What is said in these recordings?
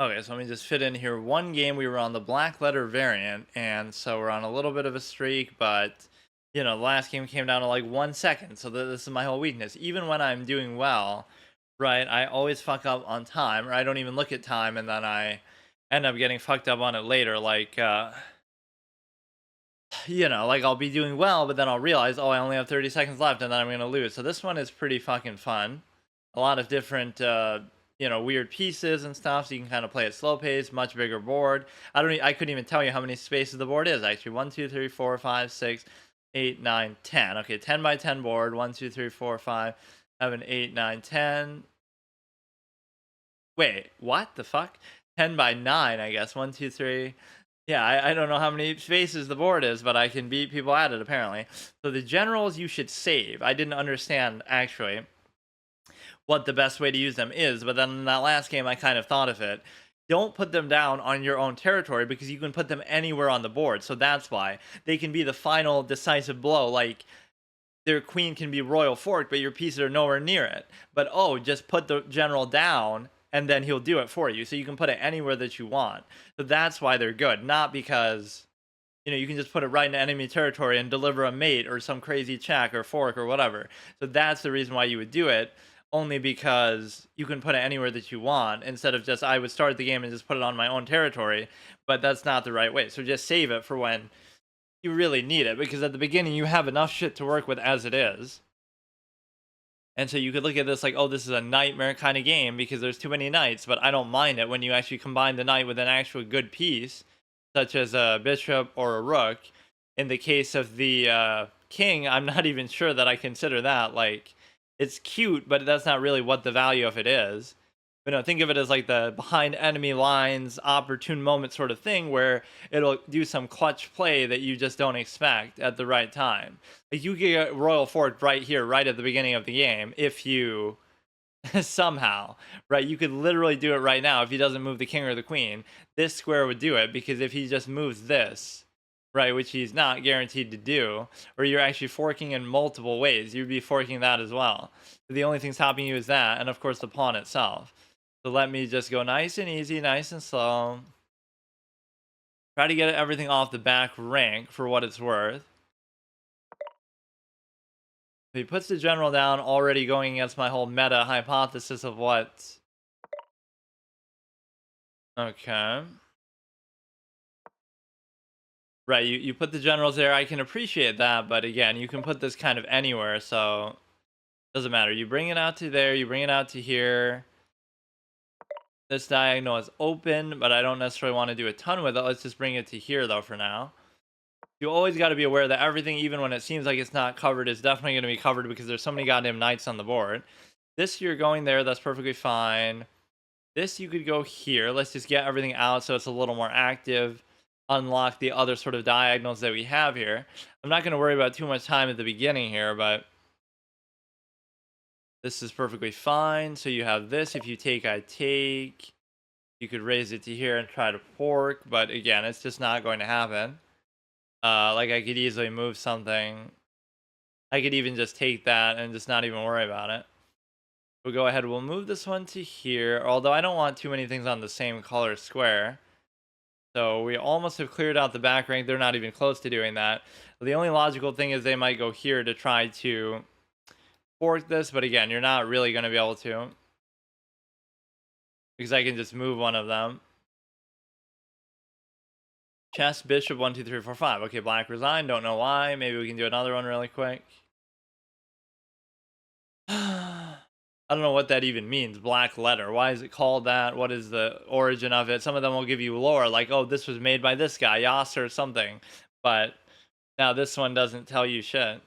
Okay, so let me just fit in here. One game we were on the Blackletter variant, and so we're on a little bit of a streak, but the last game came down to like 1 second. So this is my whole weakness. Even when I'm doing well, right, I always fuck up on time, or I don't even look at time, and then I end up getting fucked up on it later. Like, like I'll be doing well, but then I'll realize, oh, I only have 30 seconds left, and then I'm gonna lose. So this one is pretty fucking fun. A lot of different, weird pieces and stuff, so you can kind of play at slow pace. Much bigger board. I couldn't even tell you how many spaces the board is. Actually, 1, 2, 3, 4, 5, 6, 8, 9, 10. Okay, 10 by 10 board. 1, 2, 3, 4, 5, 7, 8, 9, 10. Wait, what the fuck? 10 by 9, I guess. 1, 2, 3. Yeah, I don't know how many spaces the board is, but I can beat people at it apparently. So the generals you should save. I didn't understand actually what the best way to use them is, but then in that last game I kind of thought of it. Don't put them down on your own territory because you can put them anywhere on the board. So that's why they can be the final decisive blow. Like their queen can be royal forked, but your pieces are nowhere near it. But oh, just put the general down and then he'll do it for you. So you can put it anywhere that you want. So that's why they're good, not because you can just put it right in enemy territory and deliver a mate or some crazy check or fork or whatever. So that's the reason why you would do it, only because you can put it anywhere that you want instead of just I would start the game and just put it on my own territory, but that's not the right way. So just save it for when you really need it, because at the beginning you have enough shit to work with as it is. And so you could look at this like, oh, this is a nightmare kind of game because there's too many knights, but I don't mind it when you actually combine the knight with an actual good piece, such as a bishop or a rook. In the case of the king, I'm not even sure that I consider that. Like, it's cute, but that's not really what the value of it is. But no, think of it as like the behind enemy lines, opportune moment sort of thing where it'll do some clutch play that you just don't expect at the right time. Like you get Royal Fort right here, right at the beginning of the game, if you somehow, right? You could literally do it right now if he doesn't move the king or the queen. This square would do it because if he just moves this, right, which he's not guaranteed to do, or you're actually forking in multiple ways, you'd be forking that as well. The only thing stopping you is that, and of course the pawn itself. So let me just go nice and easy, nice and slow. Try to get everything off the back rank for what it's worth. He puts the general down, already going against my whole meta hypothesis of what. Okay. Right, you put the generals there. I can appreciate that, but again, you can put this kind of anywhere, so doesn't matter. You bring it out to there, you bring it out to here. This diagonal is open, but I don't necessarily want to do a ton with it. Let's just bring it to here, though, for now. You always got to be aware that everything, even when it seems like it's not covered, is definitely going to be covered because there's so many goddamn knights on the board. This, you're going there. That's perfectly fine. This, you could go here. Let's just get everything out so it's a little more active. Unlock the other sort of diagonals that we have here. I'm not going to worry about too much time at the beginning here, but this is perfectly fine. So you have this. If you take, I take. You could raise it to here and try to fork, but again, it's just not going to happen. Like I could easily move something. I could even just take that and just not even worry about it. We'll go ahead. We'll move this one to here, although I don't want too many things on the same color square. So we almost have cleared out the back rank. They're not even close to doing that. The only logical thing is they might go here to try to fork this, but again, you're not really going to be able to, because I can just move one of them. Chess, bishop, 1, 2, 3, 4, 5. Okay, black resigned. Don't know why. Maybe we can do another one really quick. I don't know what that even means. Black letter. Why is it called that? What is the origin of it? Some of them will give you lore, like, oh, this was made by this guy, Yas or something. But now this one doesn't tell you shit.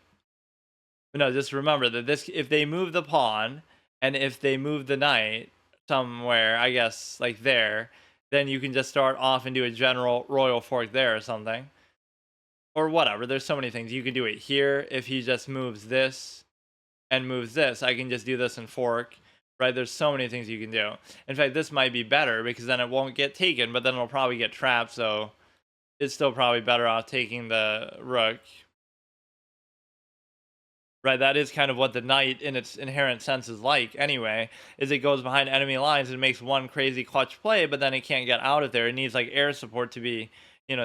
But no, just remember that this, if they move the pawn and if they move the knight somewhere, I guess like there, then you can just start off and do a general royal fork there or something. Or whatever. There's so many things. You can do it here if he just moves this and moves this. I can just do this and fork, right? There's so many things you can do. In fact, this might be better because then it won't get taken, but then it'll probably get trapped, so it's still probably better off taking the rook. right? That is kind of what the knight in its inherent sense is like anyway, is it goes behind enemy lines and makes one crazy clutch play, but then it can't get out of there. It needs like air support to be,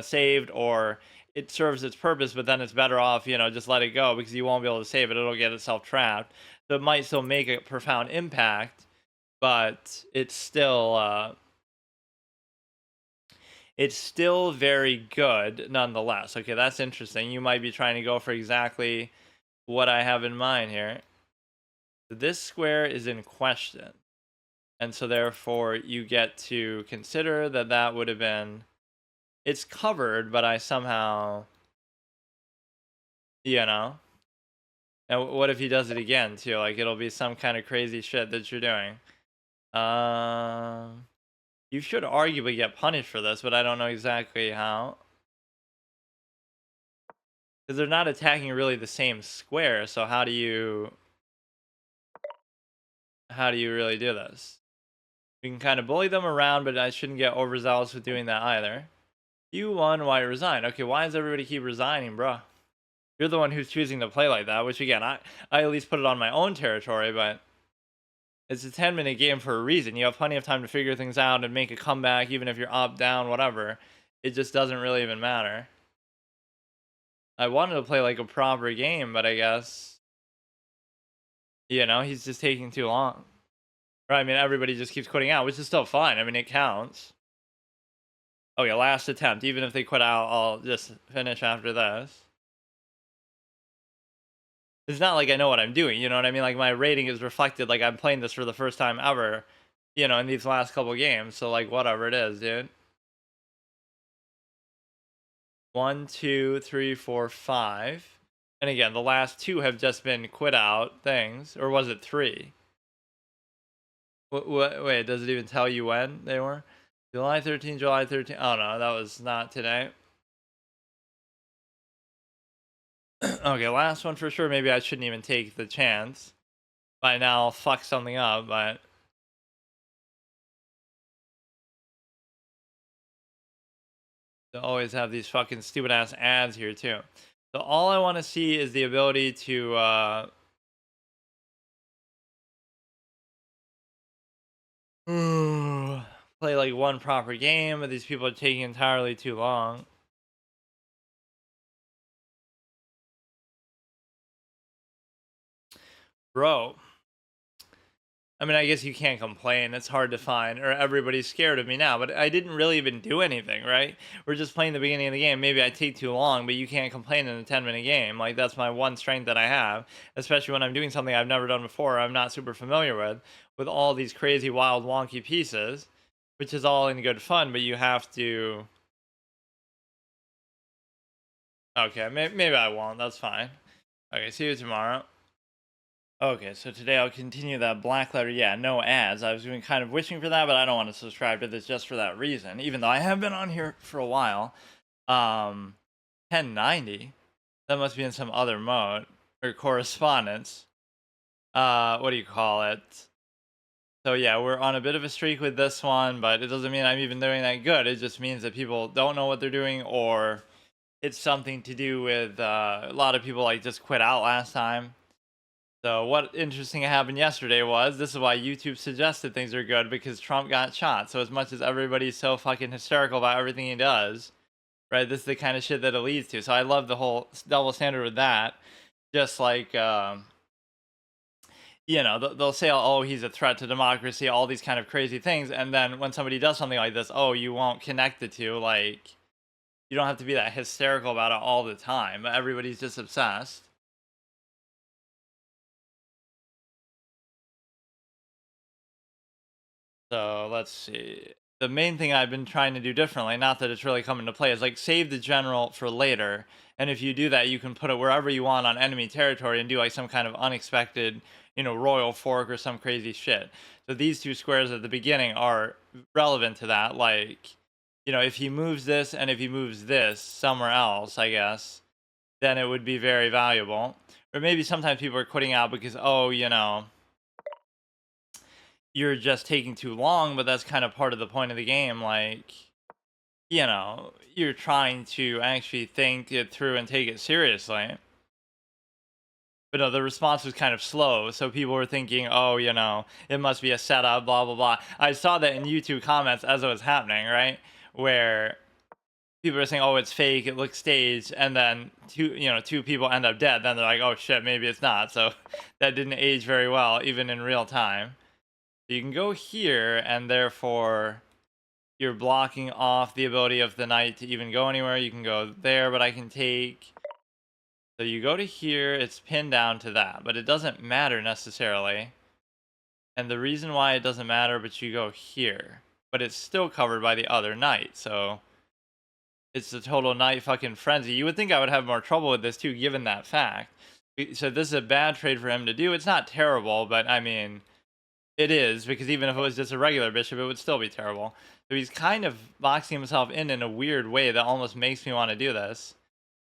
saved, or it serves its purpose, but then it's better off, just let it go because you won't be able to save it. It'll get itself trapped. So it might still make a profound impact, but it's still very good nonetheless. Okay, that's interesting. You might be trying to go for exactly what I have in mind here. This square is in question. And so therefore you get to consider that that would have been, it's covered, but I somehow, you know. And what if he does it again too? Like it'll be some kind of crazy shit that you're doing. You should arguably get punished for this, but I don't know exactly how. Because they're not attacking really the same square, so how do you really do this? We can kind of bully them around, but I shouldn't get overzealous with doing that either. You won, why resign? Okay, why does everybody keep resigning, bro? You're the one who's choosing to play like that, which again, I at least put it on my own territory, but it's a 10-minute game for a reason. You have plenty of time to figure things out and make a comeback, even if you're up, down, whatever. It just doesn't really even matter. I wanted to play like a proper game, but I guess, he's just taking too long. Right, I mean, everybody just keeps quitting out, which is still fine. I mean, it counts. Okay, last attempt. Even if they quit out, I'll just finish after this. It's not like I know what I'm doing, you know what I mean? Like, my rating is reflected like I'm playing this for the first time ever, in these last couple games. So, like, whatever it is, dude. 1, 2, 3, 4, 5. And again, the last 2 have just been quit out things. Or was it 3? Wait, does it even tell you when they were? July 13, July 13. Oh, no, that was not today. Okay, last one for sure. Maybe I shouldn't even take the chance. By now, I'll fuck something up, but... they always have these fucking stupid-ass ads here, too. So all I want to see is the ability to, play, like, one proper game, but these people are taking entirely too long. Bro. I mean, I guess you can't complain. It's hard to find, or everybody's scared of me now. But I didn't really even do anything, right? We're just playing the beginning of the game. Maybe I take too long, but you can't complain in a 10-minute game. Like, that's my one strength that I have, especially when I'm doing something I've never done before, I'm not super familiar with all these crazy, wild, wonky pieces, which is all in good fun, but you have to... Okay, maybe I won't. That's fine. Okay, see you tomorrow. Okay, so today I'll continue that Blackletter. Yeah, no ads. I was even kind of wishing for that, but I don't want to subscribe to this just for that reason. Even though I have been on here for a while. 1090. That must be in some other mode or correspondence. What do you call it? So yeah, we're on a bit of a streak with this one, but it doesn't mean I'm even doing that good. It just means that people don't know what they're doing, or it's something to do with a lot of people like just quit out last time. So what interesting happened yesterday was, this is why YouTube suggested things are good, because Trump got shot. So as much as everybody's so fucking hysterical about everything he does, right, this is the kind of shit that it leads to. So I love the whole double standard with that. Just like, they'll say, oh, he's a threat to democracy, all these kind of crazy things. And then when somebody does something like this, oh, you won't connect the two. Like, you don't have to be that hysterical about it all the time. Everybody's just obsessed. So let's see. The main thing I've been trying to do differently, not that it's really come into play, is like save the general for later. And if you do that, you can put it wherever you want on enemy territory and do like some kind of unexpected, royal fork or some crazy shit. So these 2 squares at the beginning are relevant to that. Like, if he moves this and if he moves this somewhere else, I guess, then it would be very valuable. Or maybe sometimes people are quitting out because, oh, you're just taking too long, but that's kind of part of the point of the game. Like, you're trying to actually think it through and take it seriously. But no, the response was kind of slow, so people were thinking, oh, it must be a setup, blah blah blah. I saw that in YouTube comments as it was happening, right, where people are saying, oh, it's fake, it looks staged, and then two people end up dead. Then they're like, oh shit, maybe it's not. So that didn't age very well, even in real time. So you can go here, and therefore you're blocking off the ability of the knight to even go anywhere. You can go there, but I can take. So you go to here, it's pinned down to that, but it doesn't matter necessarily. And the reason why it doesn't matter, but you go here, but it's still covered by the other knight. So it's the total knight fucking frenzy. You would think I would have more trouble with this too, given that fact. So this is a bad trade for him to do. It's not terrible, but I mean, it is, because even if it was just a regular bishop, it would still be terrible. So he's kind of boxing himself in a weird way that almost makes me want to do this,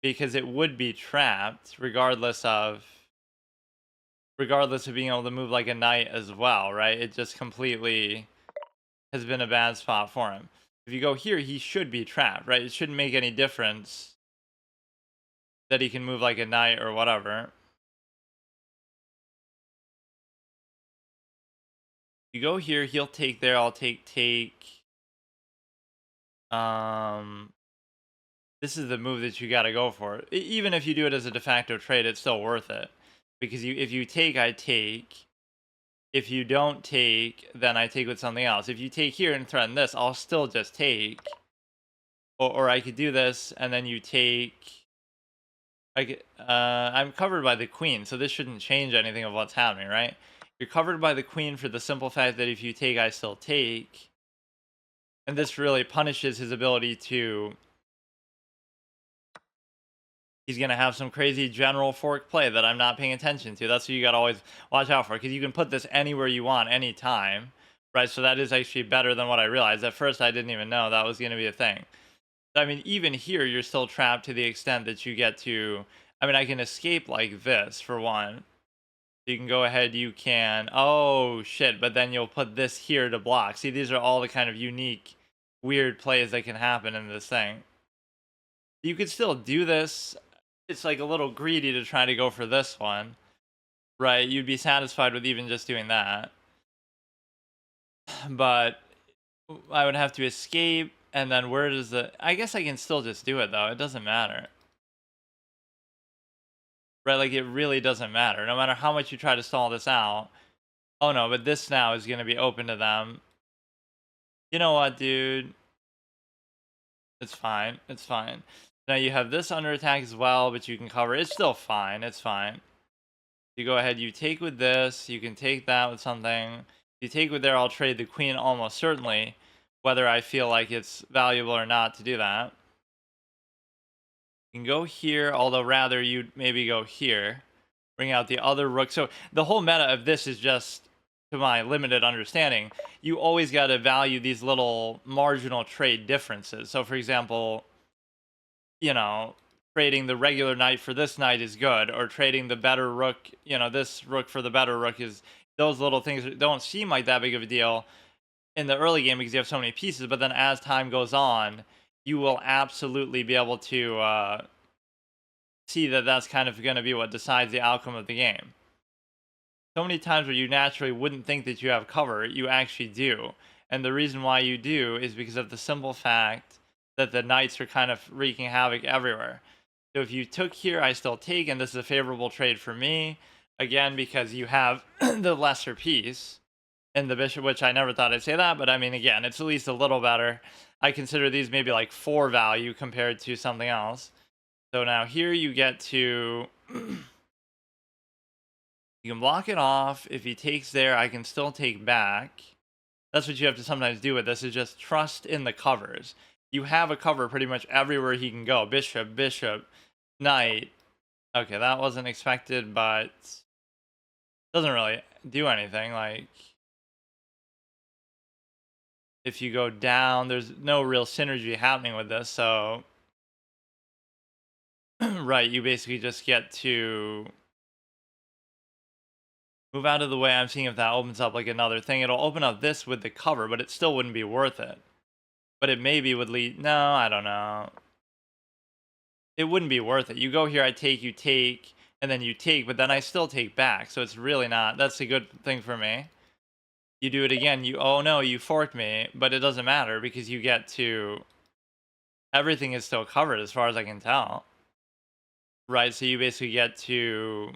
because it would be trapped regardless of being able to move like a knight as well, right? It just completely has been a bad spot for him. If you go here, he should be trapped, right? It shouldn't make any difference that he can move like a knight or whatever. You go here, he'll take there, I'll take. This is the move that you got to go for. Even if you do it as a de facto trade, it's still worth it, because if you take, I take. If you don't take, then I take with something else. If you take here and threaten this, I'll still just take. Or I could do this and then you take. I'm covered by the queen, so this shouldn't change anything of what's happening, right? You're covered by the queen for the simple fact that if you take, I still take. And this really punishes his ability to. He's going to have some crazy general fork play that I'm not paying attention to. That's what you got to always watch out for, because you can put this anywhere you want, anytime, right? So that is actually better than what I realized. At first, I didn't even know that was going to be a thing. I mean, even here, you're still trapped to the extent that you get to. I mean, I can escape like this, for one. You can go ahead, you can. Oh, shit, but then you'll put this here to block. See, these are all the kind of unique, weird plays that can happen in this thing. You could still do this. It's like a little greedy to try to go for this one, right? You'd be satisfied with even just doing that. But I would have to escape, and then where does the... I guess I can still just do it, though. It doesn't matter. Right, like, it really doesn't matter. No matter how much you try to stall this out. Oh, no, but this now is going to be open to them. You know what, dude? It's fine. It's fine. Now you have this under attack as well, but you can cover. It's still fine. It's fine. You go ahead, you take with this. You can take that with something. You take with there, I'll trade the queen almost certainly, whether I feel like it's valuable or not to do that. You can go here, although rather you'd maybe go here. Bring out the other rook. So the whole meta of this is just, to my limited understanding, you always got to value these little marginal trade differences. So for example, trading the regular knight for this knight is good, or trading the better rook, this rook for the better rook is, those little things don't seem like that big of a deal in the early game because you have so many pieces, but then as time goes on, you will absolutely be able to see that that's kind of going to be what decides the outcome of the game. So many times where you naturally wouldn't think that you have cover, you actually do. And the reason why you do is because of the simple fact that the knights are kind of wreaking havoc everywhere. So if you took here, I still take, and this is a favorable trade for me. Again, because you have the lesser piece in the bishop, which I never thought I'd say that, but I mean, again, it's at least a little better. I consider these maybe like 4 value compared to something else. So now here you get to... you can block it off. If he takes there, I can still take back. That's what you have to sometimes do with this, is just trust in the covers. You have a cover pretty much everywhere he can go. Bishop, bishop, knight. Okay, that wasn't expected, but doesn't really do anything. Like, if you go down, there's no real synergy happening with this, so... right, you basically just get to move out of the way. I'm seeing if that opens up like another thing. It'll open up this with the cover, but it still wouldn't be worth it. But it maybe would lead... No, I don't know. It wouldn't be worth it. You go here, I take, you take. and then you take, but then I still take back. So it's really not, that's a good thing for me. You do it again, oh no, you forked me, but it doesn't matter because you get to, everything is still covered as far as I can tell. Right, so you basically get to,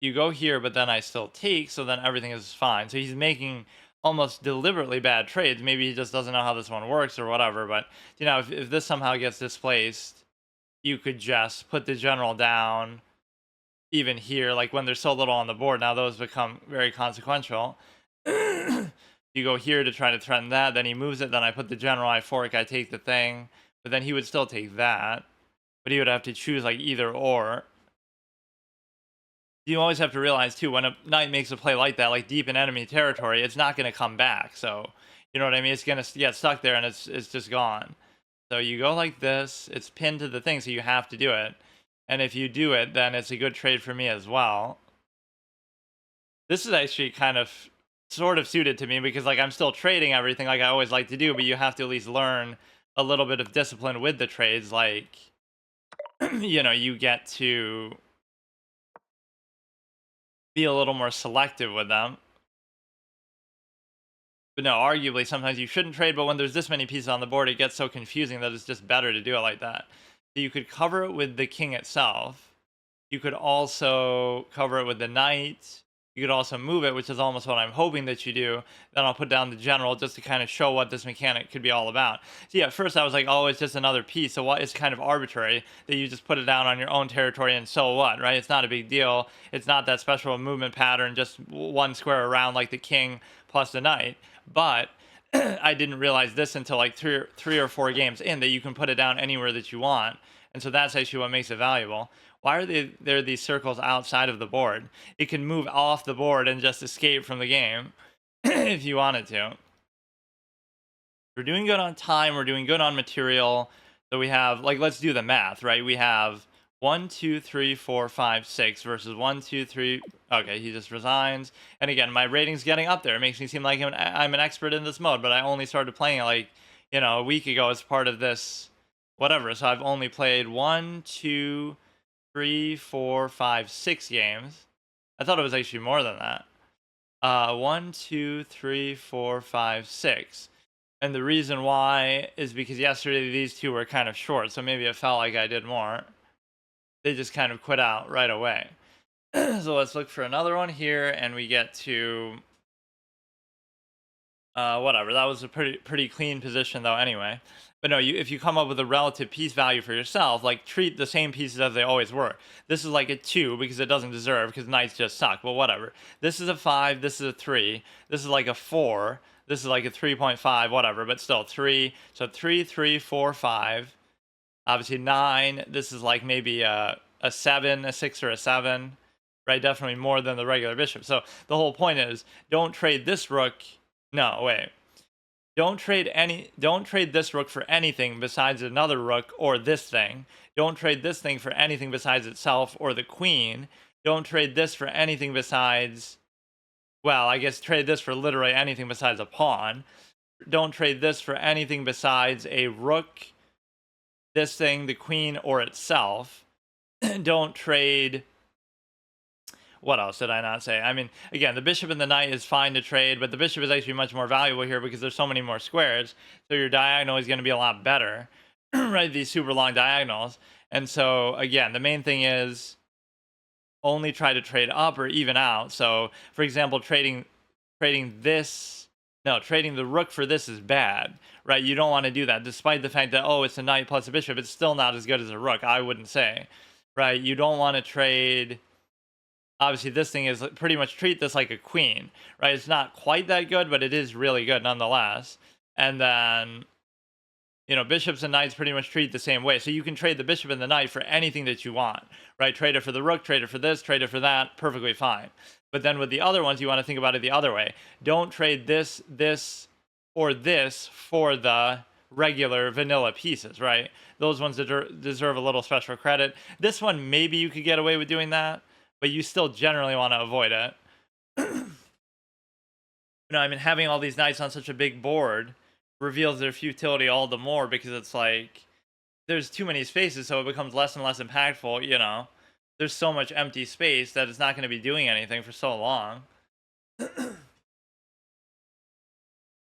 you go here, but then I still take, so then everything is fine. So he's making almost deliberately bad trades. Maybe he just doesn't know how this one works or whatever, but, you know, if this somehow gets displaced, you could just put the general down, even here, like when there's so little on the board, now those become very consequential. You go here to try to threaten that, then he moves it, then I put the general, I fork, I take the thing, but then he would still take that. But he would have to choose like either or. You always have to realize too, when a knight makes a play like that, like deep in enemy territory, it's not going to come back. So, you know what I mean? It's going to get stuck there and it's just gone. So you go like this, it's pinned to the thing, so you have to do it. And if you do it, then it's a good trade for me as well. This is actually kind of sort of suited to me because like I'm still trading everything like I always like to do, but you have to at least learn a little bit of discipline with the trades. Like, you know, you get to be a little more selective with them. But no, arguably sometimes you shouldn't trade, but when there's this many pieces on the board, it gets so confusing that it's just better to do it like that. So you could cover it with the king itself. You could also cover it with the knight. You could also move it, which is almost what I'm hoping that you do. Then I'll put down the general just to kind of show what this mechanic could be all about. So yeah, at first I was like, oh, it's just another piece. So what? It's kind of arbitrary that you just put it down on your own territory and so what, right? It's not a big deal. It's not that special a movement pattern, just one square around like the king plus the knight. But I didn't realize this until like three or four games in, that you can put it down anywhere that you want. And so that's actually what makes it valuable. Why are there these circles outside of the board? It can move off the board and just escape from the game if you wanted to. We're doing good on time. We're doing good on material. So we have, like, let's do the math, right? We have 1, 2, 3, 4, 5, 6 versus 1, 2, 3. Okay, he just resigns. And again, my rating's getting up there. It makes me seem like I'm an expert in this mode, but I only started playing it like, you know, a week ago as part of this whatever. So I've only played 1, 2, 3, 4, 5, 6 games. I thought it was actually more than that. 1, 2, 3, 4, 5, 6. And the reason why is because yesterday these two were kind of short, so maybe it felt like I did more. They just kind of quit out right away. So let's look for another one here, and we get to whatever. That was a pretty clean position though anyway. But no, if you come up with a relative piece value for yourself, like treat the same pieces as they always were. This is like a 2 because it doesn't deserve, because knights just suck, but whatever. This is a 5, this is a 3, this is like a 4, this is like a 3.5, whatever, but still 3. So 3, 3, 4, 5. Obviously 9, this is like maybe a 7, a 6, or a 7, right? Definitely more than the regular bishop. So the whole point is, don't trade this rook. No, wait. Don't trade this rook for anything besides another rook or this thing. Don't trade this thing for anything besides itself or the queen. Don't trade this for anything besides, well, I guess trade this for literally anything besides a pawn. Don't trade this for anything besides a rook, this thing, the queen, or itself. Don't trade, what else did I not say? I mean, again, the bishop and the knight is fine to trade, but the bishop is actually much more valuable here because there's so many more squares. So your diagonal is going to be a lot better, right? These super long diagonals. And so, again, the main thing is only try to trade up or even out. So, for example, trading this, no, trading the rook for this is bad, right? You don't want to do that. Despite the fact that, oh, it's a knight plus a bishop, it's still not as good as a rook, I wouldn't say, right? You don't want to trade, obviously this thing is pretty much, treat this like a queen, right? It's not quite that good, but it is really good nonetheless. And then, you know, bishops and knights pretty much treat the same way. So you can trade the bishop and the knight for anything that you want, right? Trade it for the rook, trade it for this, trade it for that, perfectly fine. But then with the other ones, you want to think about it the other way. Don't trade this, or this for the regular vanilla pieces, right? Those ones deserve a little special credit. This one, maybe you could get away with doing that, but you still generally want to avoid it. You know, I mean, having all these knights on such a big board reveals their futility all the more, because it's like there's too many spaces, so it becomes less and less impactful, you know. there's so much empty space that it's not going to be doing anything for so long.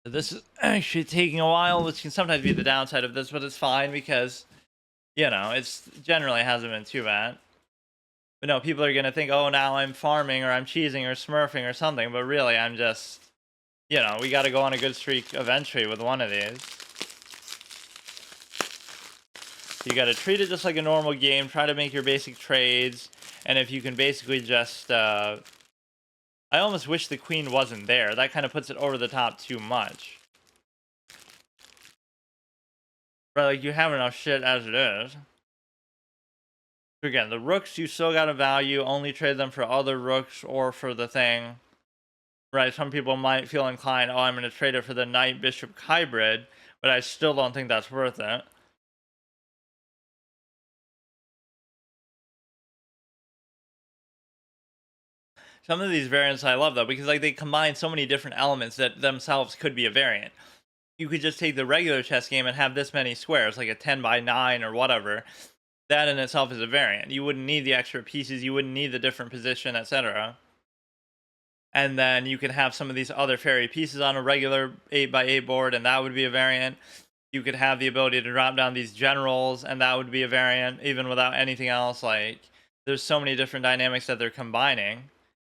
This is actually taking a while, which can sometimes be the downside of this, but it's fine because, you know, it's generally hasn't been too bad. But no, people are going to think, oh, now I'm farming or I'm cheesing or smurfing or something, but really I'm just, you know, we got to go on a good streak eventually with one of these. You got to treat it just like a normal game, try to make your basic trades, and if you can basically just, I almost wish the queen wasn't there. That kind of puts it over the top too much. Right, like you have enough shit as it is. Again, the rooks you still got to value, only trade them for other rooks or for the thing. Right, some people might feel inclined, oh, I'm going to trade it for the knight bishop hybrid, but I still don't think that's worth it. Some of these variants I love though, because like they combine so many different elements that themselves could be a variant. You could just take the regular chess game and have this many squares, like a 10 by 9 or whatever. That in itself is a variant. You wouldn't need the extra pieces, you wouldn't need the different position, etc. And then you could have some of these other fairy pieces on a regular 8 by 8 board, and that would be a variant. You could have the ability to drop down these generals, and that would be a variant, even without anything else. Like, there's so many different dynamics that they're combining.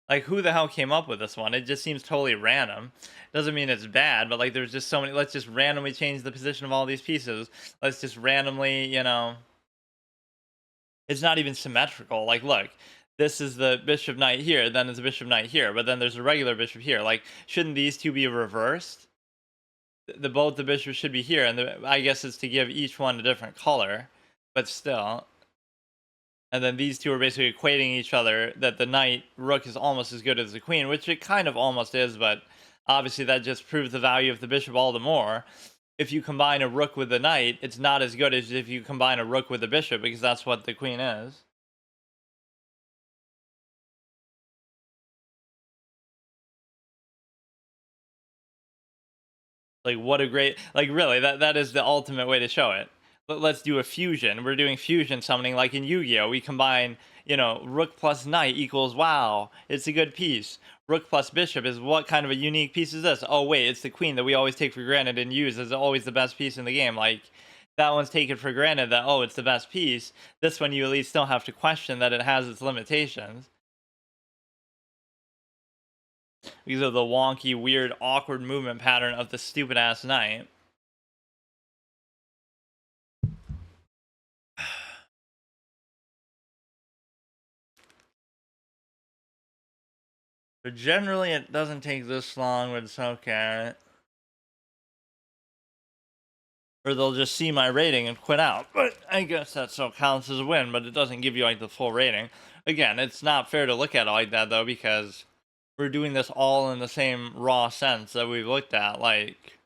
Like, who the hell came up with this one? It just seems totally random. Doesn't mean it's bad, but like, there's just so many. Let's just randomly change the position of all these pieces. Let's just randomly, you know. It's not even symmetrical. Like, look, this is the bishop knight here, then it's a bishop knight here, but then there's a regular bishop here. Like, shouldn't these two be reversed? Both the bishops should be here, and I guess it's to give each one a different color, but still. And then these two are basically equating each other, that the knight rook is almost as good as the queen, which it kind of almost is, but obviously that just proves the value of the bishop all the more. If you combine a rook with the knight, it's not as good as if you combine a rook with a bishop, because that's what the queen is. Like, what a great, like, really, that is the ultimate way to show it. Let's do a fusion. We're doing fusion summoning like in Yu-Gi-Oh! We combine, you know, rook plus knight equals, wow, it's a good piece. Rook plus bishop is, what kind of a unique piece is this? Oh, wait, it's the queen that we always take for granted and use as always the best piece in the game. Like, that one's taken for granted that, oh, it's the best piece. This one, you at least still have to question that it has its limitations. Because of the wonky, weird, awkward movement pattern of the stupid-ass knight. But generally, it doesn't take this long, but it's okay. Or they'll just see my rating and quit out. But I guess that still counts as a win, but it doesn't give you like the full rating. Again, it's not fair to look at it like that though, because we're doing this all in the same raw sense that we've looked at. Like,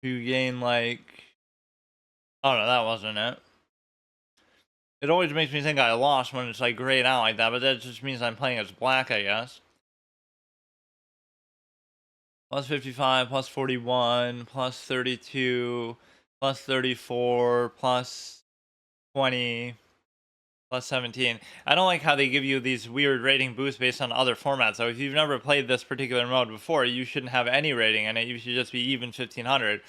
you gain like, oh no, that wasn't it. It always makes me think I lost when it's like grayed out like that, but that just means I'm playing as black, I guess. Plus 55, plus 41, plus 32, plus 34, plus 20, plus 17. I don't like how they give you these weird rating boosts based on other formats. So if you've never played this particular mode before, you shouldn't have any rating in it. You should just be even 1500.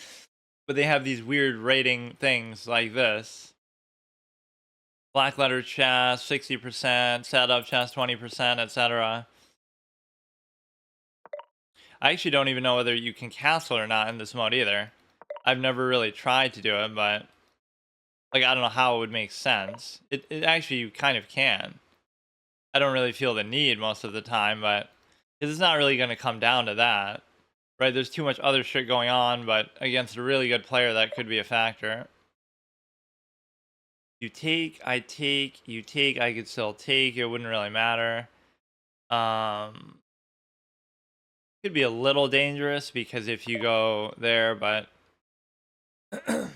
But they have these weird rating things like this. Blackletter Chess, 60%, setup chess, 20%, etc. I actually don't even know whether you can castle or not in this mode either. I've never really tried to do it, but like, I don't know how it would make sense. It actually, you kind of can. I don't really feel the need most of the time, but it's not really going to come down to that, right? There's too much other shit going on, but against a really good player, that could be a factor. You take, I take, you take, I could still take. It wouldn't really matter. Could be a little dangerous because if you go there, but you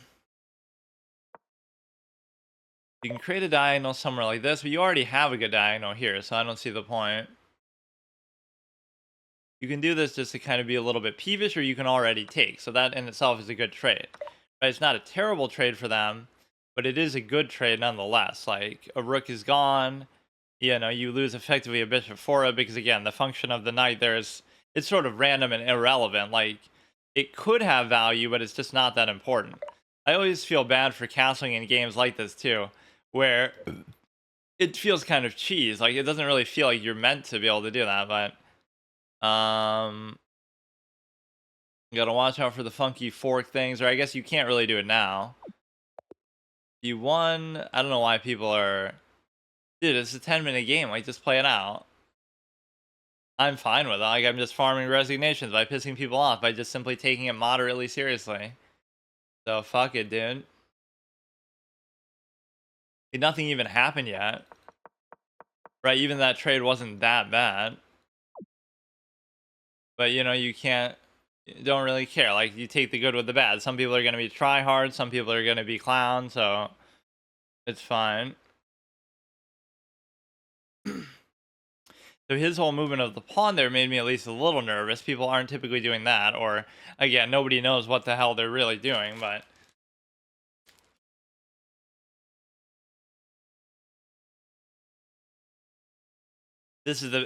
can create a diagonal somewhere like this, but you already have a good diagonal here, so I don't see the point. You can do this just to kind of be a little bit peevish, or you can already take. So that in itself is a good trade. But it's not a terrible trade for them. but it is a good trade nonetheless. Like, a rook is gone, you know, you lose effectively a bishop for it because, again, the function of the knight there is, it's sort of random and irrelevant. Like, it could have value, but it's just not that important. I always feel bad for castling in games like this too, where it feels kind of cheese. Like, it doesn't really feel like you're meant to be able to do that, but you gotta watch out for the funky fork things, or I guess you can't really do it now. You won. I don't know why people are. Dude, it's a 10-minute game. Like, just play it out. I'm fine with it. Like, I'm just farming resignations by pissing people off by just simply taking it moderately seriously. So fuck it, dude. Nothing even happened yet. Right, even that trade wasn't that bad. But, you know, you don't really care. Like, you take the good with the bad. Some people are going to be try hard, some people are going to be clown, so it's fine. So his whole movement of the pawn there made me at least a little nervous. People aren't typically doing that, or again, nobody knows what the hell they're really doing, but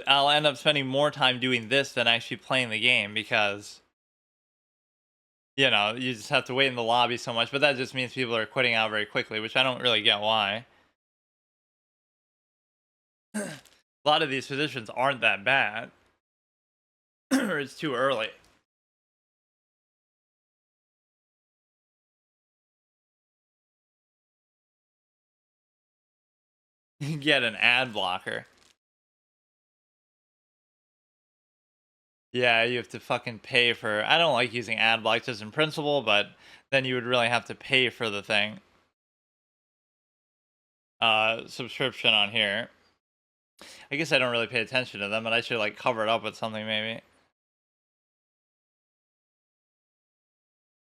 I'll end up spending more time doing this than actually playing the game because, you know, you just have to wait in the lobby so much, but that just means people are quitting out very quickly, which I don't really get why. A lot of these positions aren't that bad. Or it's too early. You get an ad blocker. Yeah, you have to fucking pay for. I don't like using ad blocks just in principle, but then you would really have to pay for the thing. Subscription on here. I guess I don't really pay attention to them, but I should like cover it up with something maybe.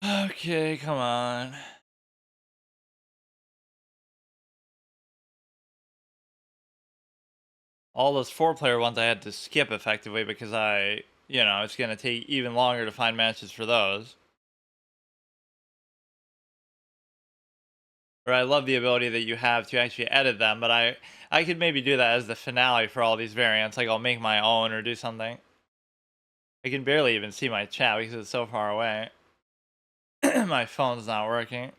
Okay, come on. All those 4-player ones I had to skip effectively because you know, it's going to take even longer to find matches for those. Or I love the ability that you have to actually edit them, but I could maybe do that as the finale for all these variants. Like, I'll make my own or do something. I can barely even see my chat because it's so far away. My phone's not working.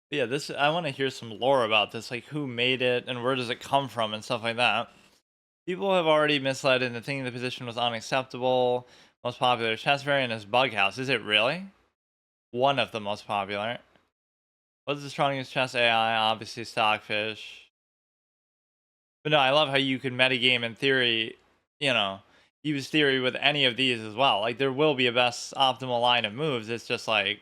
But yeah, this I want to hear some lore about this, like who made it and where does it come from and stuff like that. People have already misled into thinking the position was unacceptable. Most popular chess variant is Bughouse. Is it really? One of the most popular. What's the strongest chess AI? Obviously Stockfish. But no, I love how you could metagame in theory, you know, use theory with any of these as well. Like, there will be a best optimal line of moves. It's just like,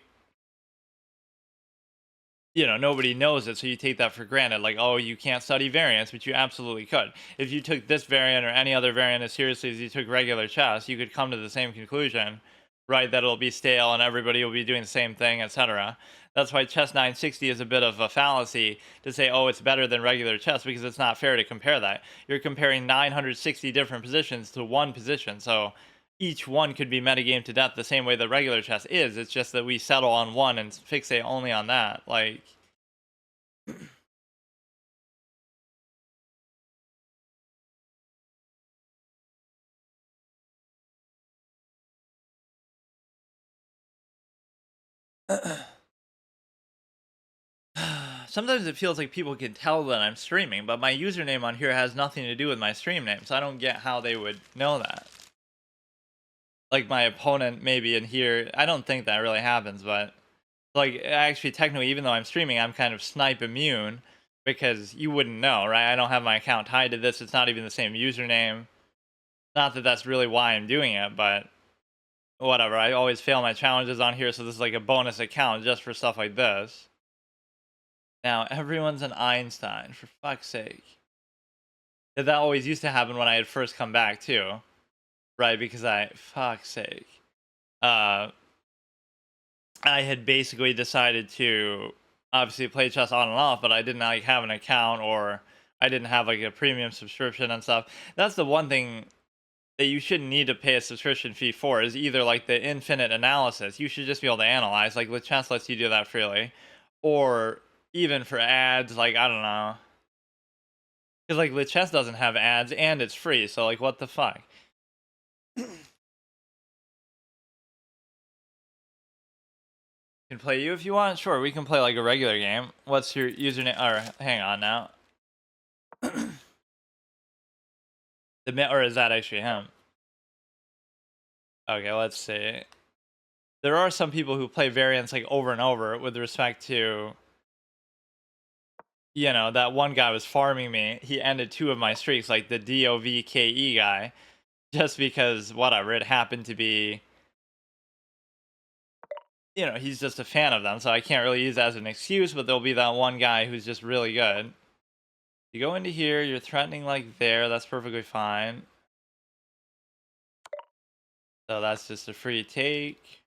you know, nobody knows it, so you take that for granted. Like, oh, you can't study variants, but you absolutely could. If you took this variant or any other variant as seriously as you took regular chess, you could come to the same conclusion, right? That it'll be stale and everybody will be doing the same thing, etc. That's why chess 960 is a bit of a fallacy to say, oh, it's better than regular chess, because it's not fair to compare that. You're comparing 960 different positions to one position, so each one could be metagame to death the same way that regular chess is. It's just that we settle on one and fixate only on that. Like, sometimes it feels like people can tell that I'm streaming, but my username on here has nothing to do with my stream name, so I don't get how they would know that. Like, my opponent maybe in here, I don't think that really happens, but like, actually, technically, even though I'm streaming, I'm kind of snipe immune because you wouldn't know, right? I don't have my account tied to this. It's not even the same username. Not that that's really why I'm doing it, but whatever. I always fail my challenges on here, so this is like a bonus account just for stuff like this. Now, everyone's an Einstein, for fuck's sake. That always used to happen when I had first come back, too. Right, because fuck's sake. I had basically decided to obviously play chess on and off, but I didn't like have an account, or I didn't have like a premium subscription and stuff. That's the one thing that you shouldn't need to pay a subscription fee for is either like the infinite analysis. You should just be able to analyze. Like the chess lets you do that freely, or even for ads. Like I don't know, because like the chess doesn't have ads and it's free. So like what the fuck? Can play you if you want. Sure, we can play like a regular game. What's your username? Or hang on now. Or is that actually him? Okay, let's see. There are some people who play variants like over and over with respect to, you know, that one guy was farming me. He ended 2 of my streaks, like the DOVKE guy, just because whatever, it happened to be, you know, he's just a fan of them, so I can't really use that as an excuse, but there'll be that one guy who's just really good. You go into here, you're threatening like there, that's perfectly fine. So that's just a free take.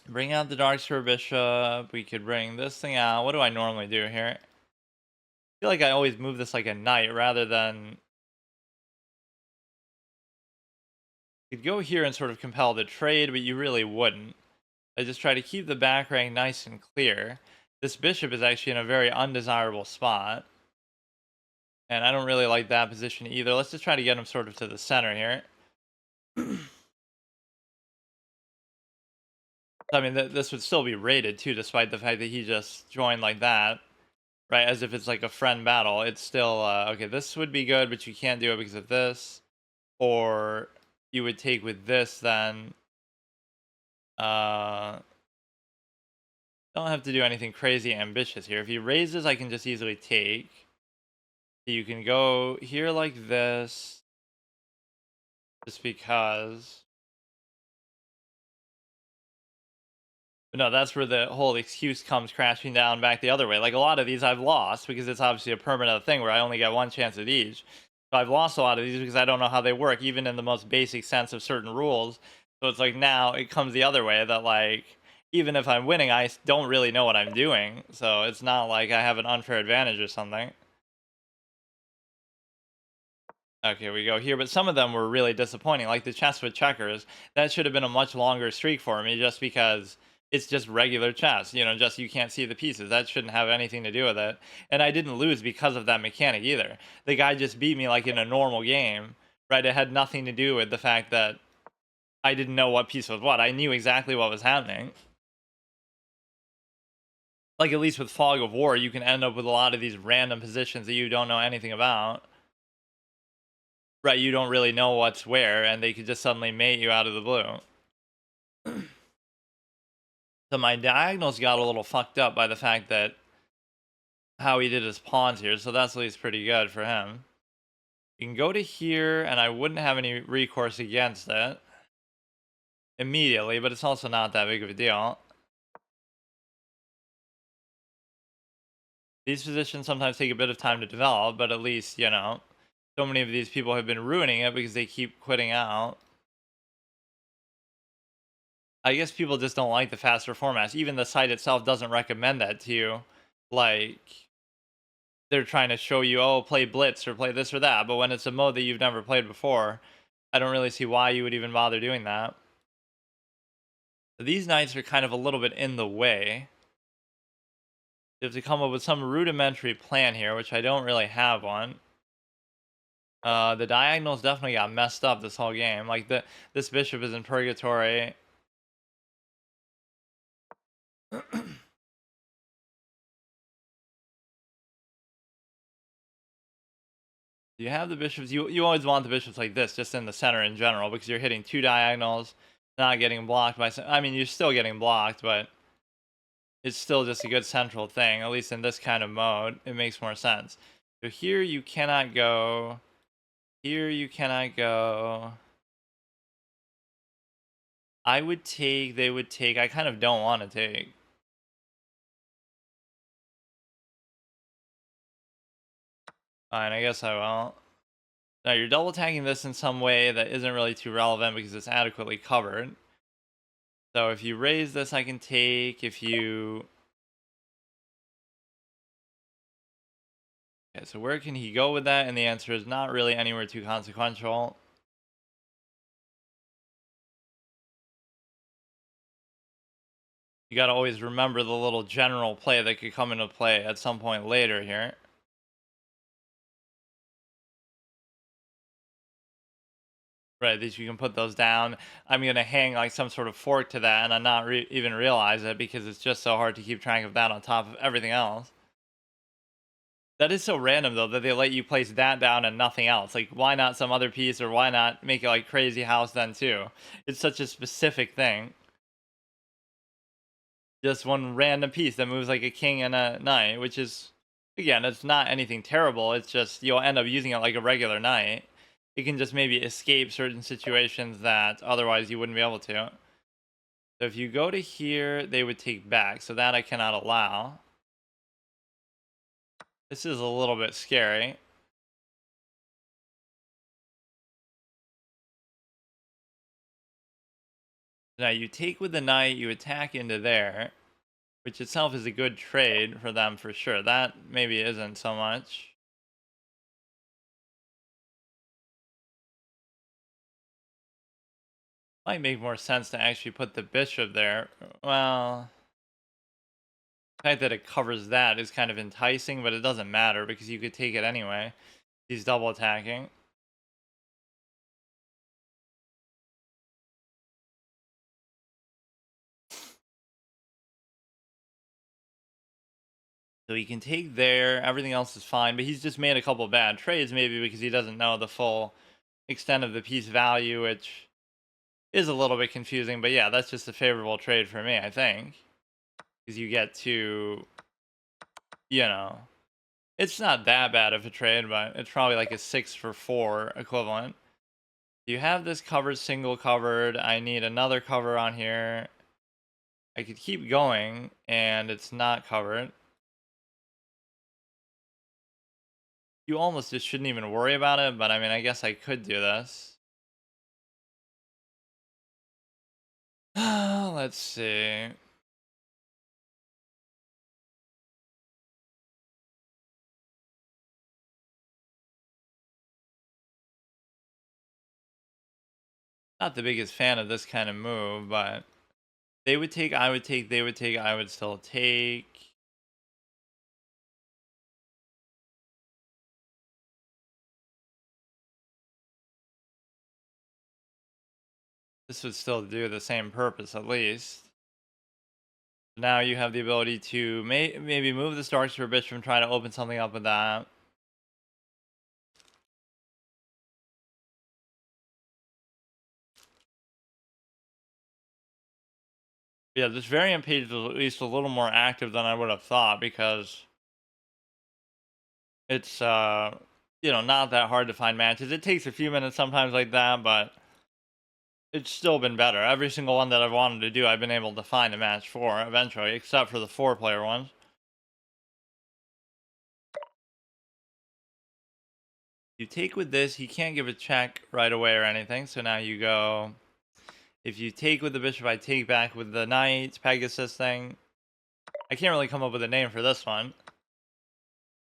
Bring out the Dark Square Bishop. We could bring this thing out. What do I normally do here? I feel like I always move this like a knight rather than... You could go here and sort of compel the trade, but you really wouldn't. I just try to keep the back rank nice and clear. This bishop is actually in a very undesirable spot. And I don't really like that position either. Let's just try to get him sort of to the center here. I mean, this would still be rated too, despite the fact that he just joined like that. Right, as if it's like a friend battle. It's still, okay, this would be good, but you can't do it because of this. Or you would take with this then. Don't have to do anything crazy ambitious here. If he raises, I can just easily take. You can go here like this. Just because. But no, that's where the whole excuse comes crashing down back the other way. Like a lot of these I've lost because it's obviously a permanent thing where I only get one chance at each. So I've lost a lot of these because I don't know how they work, even in the most basic sense of certain rules. So it's like now it comes the other way that like even if I'm winning, I don't really know what I'm doing. So it's not like I have an unfair advantage or something. Okay, we go here, but some of them were really disappointing. Like the chess with checkers, that should have been a much longer streak for me just because it's just regular chess, you know, just you can't see the pieces. That shouldn't have anything to do with it. And I didn't lose because of that mechanic either. The guy just beat me like in a normal game, right? It had nothing to do with the fact that I didn't know what piece was what. I knew exactly what was happening. Like at least with Fog of War, you can end up with a lot of these random positions that you don't know anything about. Right, you don't really know what's where, and they could just suddenly mate you out of the blue. So my diagonals got a little fucked up by the fact that how he did his pawns here, so that's at least pretty good for him. You can go to here, and I wouldn't have any recourse against it immediately, but it's also not that big of a deal. These positions sometimes take a bit of time to develop, but at least, you know, so many of these people have been ruining it because they keep quitting out. I guess people just don't like the faster formats. Even the site itself doesn't recommend that to you. Like, they're trying to show you, oh, play Blitz or play this or that. But when it's a mode that you've never played before, I don't really see why you would even bother doing that. These knights are kind of a little bit in the way. You have to come up with some rudimentary plan here, which I don't really have one. The diagonals definitely got messed up this whole game. Like, this bishop is in purgatory. You have the bishops. You always want the bishops like this, just in the center in general, because you're hitting 2 diagonals, not getting blocked by... I mean, you're still getting blocked, but it's still just a good central thing. At least in this kind of mode, it makes more sense. So here you cannot go. Here you cannot go. I would take, they would take. I kind of don't want to take. Fine, I guess I will. Now you're double attacking this in some way that isn't really too relevant because it's adequately covered. So if you raise this, I can take. If you Okay, so where can he go with that? And the answer is not really anywhere too consequential. You got to always remember the little general play that could come into play at some point later here. Right, that you can put those down. I'm going to hang like some sort of fork to that and I'm not even realize it because it's just so hard to keep track of that on top of everything else. That is so random though that they let you place that down and nothing else. Like why not some other piece or why not make it like crazy house then too? It's such a specific thing. Just one random piece that moves like a king and a knight, which is again, it's not anything terrible. It's just you'll end up using it like a regular knight. It can just maybe escape certain situations that otherwise you wouldn't be able to. So if you go to here, they would take back. So that I cannot allow. This is a little bit scary. Now you take with the knight, you attack into there, which itself is a good trade for them for sure. That maybe isn't so much. Might make more sense to actually put the bishop there. Well, the fact that it covers that is kind of enticing, but it doesn't matter because you could take it anyway. He's double attacking. So he can take there, everything else is fine, but he's just made a couple bad trades maybe because he doesn't know the full extent of the piece value, which is a little bit confusing, but yeah, that's just a favorable trade for me, I think. Because you get to, you know, it's not that bad of a trade, but it's probably like a 6 for 4 equivalent. You have this covered, single covered. I need another cover on here. I could keep going, and it's not covered. You almost just shouldn't even worry about it, but I mean, I guess I could do this. Let's see. Not the biggest fan of this kind of move, but they would take, I would take, they would take, I would still take. This would still do the same purpose at least. Now you have the ability to maybe move the Starks for a bishop and try to open something up with that. Yeah, this variant page is at least a little more active than I would have thought because it's you know, not that hard to find matches. It takes a few minutes sometimes like that, but it's still been better. Every single one that I've wanted to do, I've been able to find a match for eventually, except for the 4-player ones. You take with this, he can't give a check right away or anything, so now you go. If you take with the bishop, I take back with the knight, Pegasus thing. I can't really come up with a name for this one.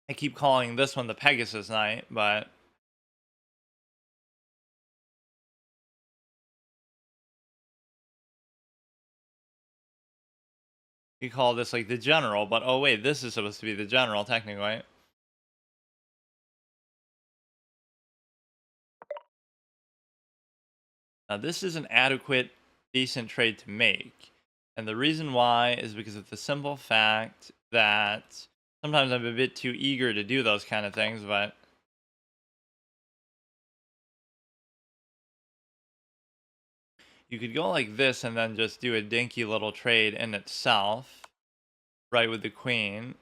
I keep calling this one the Pegasus Knight, but you call this like the general, but oh wait, this is supposed to be the general technically. Now this is an adequate, decent trade to make. And the reason why is because of the simple fact that sometimes I'm a bit too eager to do those kind of things, but you could go like this and then just do a dinky little trade in itself, right, with the queen.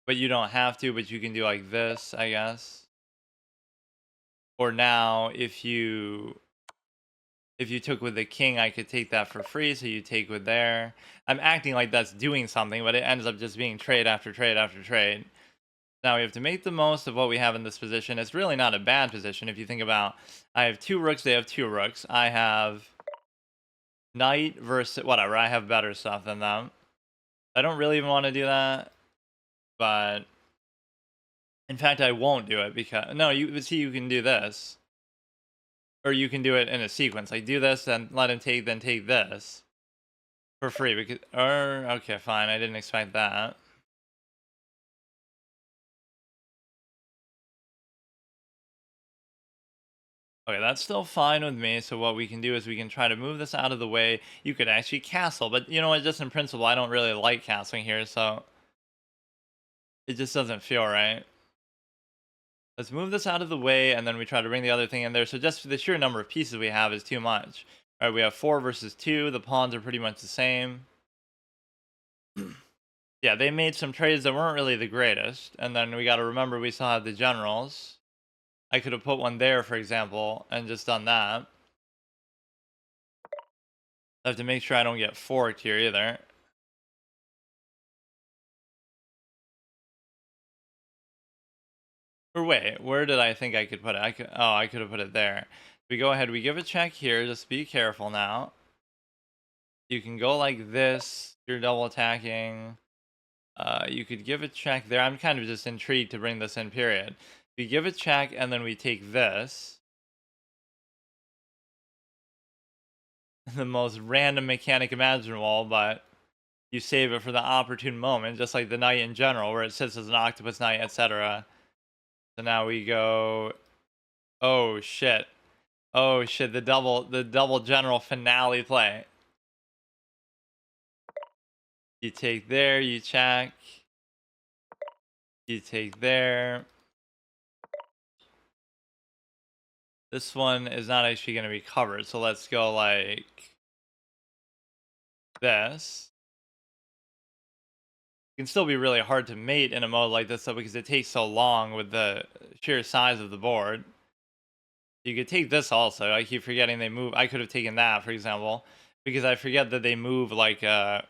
But you don't have to, but you can do like this, I guess. Or now, if you took with the king, I could take that for free, so you take with there. I'm acting like that's doing something, but it ends up just being trade after trade after trade. Now we have to make the most of what we have in this position. It's really not a bad position if you think about, I have 2 rooks, they have 2 rooks. I have knight versus, whatever, I have better stuff than them. I don't really even want to do that, but In fact, I won't do it because no, you see, you can do this, or you can do it in a sequence. Like do this, then let him take, then take this for free. Because or okay, fine. I didn't expect that. Okay, that's still fine with me. So what we can do is we can try to move this out of the way. You could actually castle, but you know what? Just in principle, I don't really like castling here, so it just doesn't feel right. Let's move this out of the way, and then we try to bring the other thing in there. So just the sheer number of pieces we have is too much. All right, we have 4 versus 2. The pawns are pretty much the same. Yeah, they made some trades that weren't really the greatest. And then we got to remember we still have the generals. I could have put one there, for example, and just done that. I have to make sure I don't get forked here either. Or wait, where did I think I could put it? I could have put it there. We go ahead, we give a check here. Just be careful now. You can go like this. You're double attacking. You could give a check there. I'm kind of just intrigued to bring this in, period. We give a check, and then we take this. The most random mechanic imaginable, but you save it for the opportune moment, just like the knight in general, where it sits as an octopus knight, etc. So now we go. Oh shit! Oh shit! The double general finale play. You take there, you check. You take there. This one is not actually going to be covered, so let's go like this. It can still be really hard to mate in a mode like this though, because it takes so long with the sheer size of the board. You could take this also. I keep forgetting they move. I could have taken that, for example, because I forget that they move like a